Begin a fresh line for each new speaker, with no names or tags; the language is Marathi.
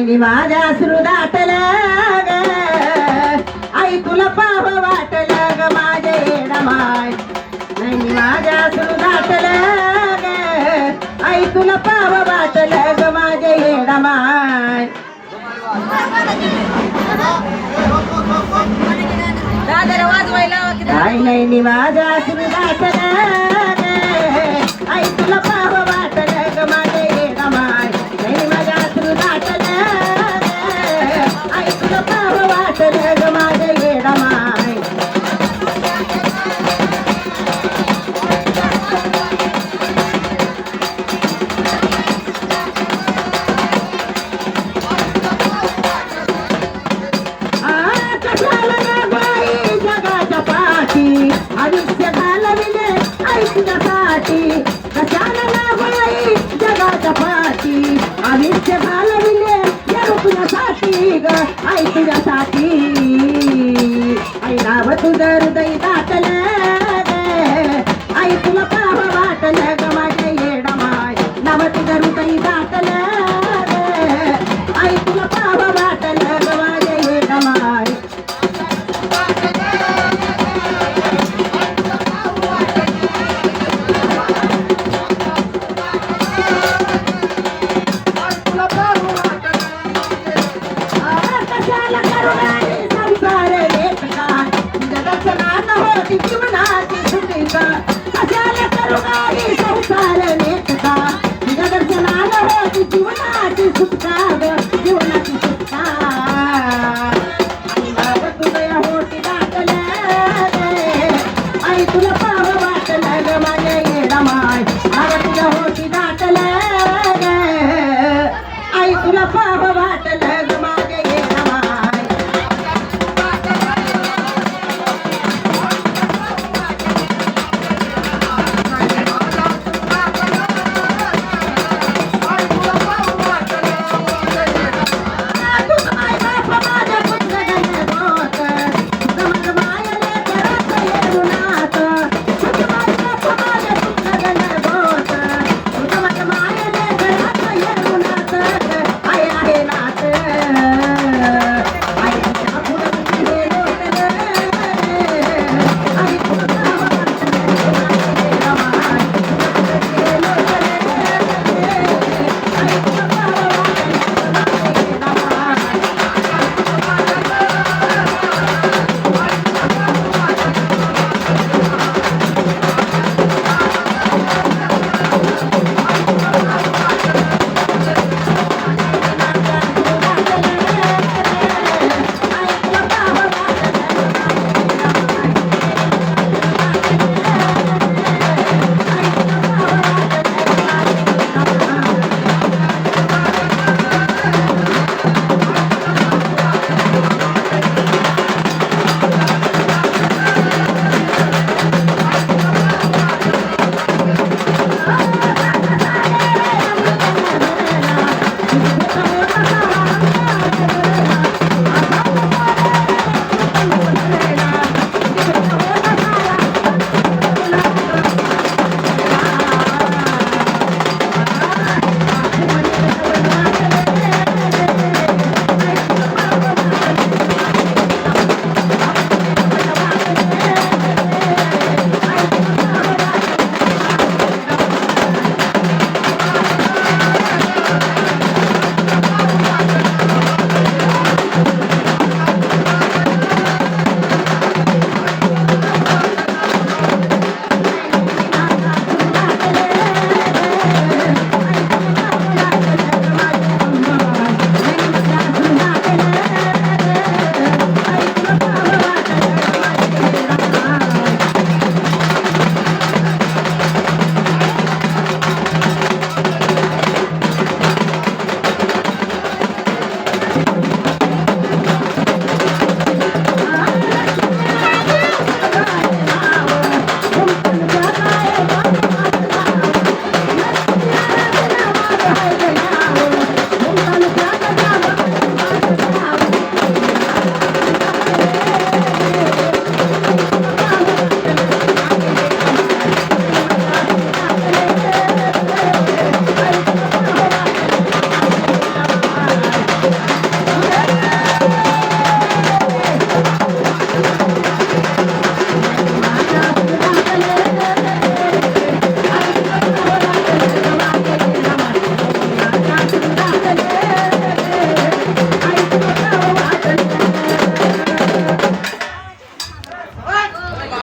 नैनी माझ्या अश्रू दाटलं ग आई तुला पाह वाटलं ग माझे येडमाय नैनी माझ्या अश्रू दाटलं ग आई तुला पाह वाटलं ग माझे येडमाय आई नैनी माझ्या अश्रू दाटलं ग आई तुला पाह वाटलं ग माझे येडमाय नैनी माझ्या अश्रू दाटलं ग आई तुला पाह वाटलं ग माझे येडमाय आयुष्य घालविले आई तुझ्यासाठी कशाला लावाई जगाच्या पाठी आयुष्य घालविले या तुझ्यासाठी ग आई तुझ्यासाठी आई नाव तुझं हृदय दाटलं ग आई तुला पाह वाटलं ग माझ्या येडमाय नाव तुझं हृदय दाटलं ग आई तुला पाह वाटलं ग माझ्या येडमाय जीवनाची सुटिका कशाला करू काही संसार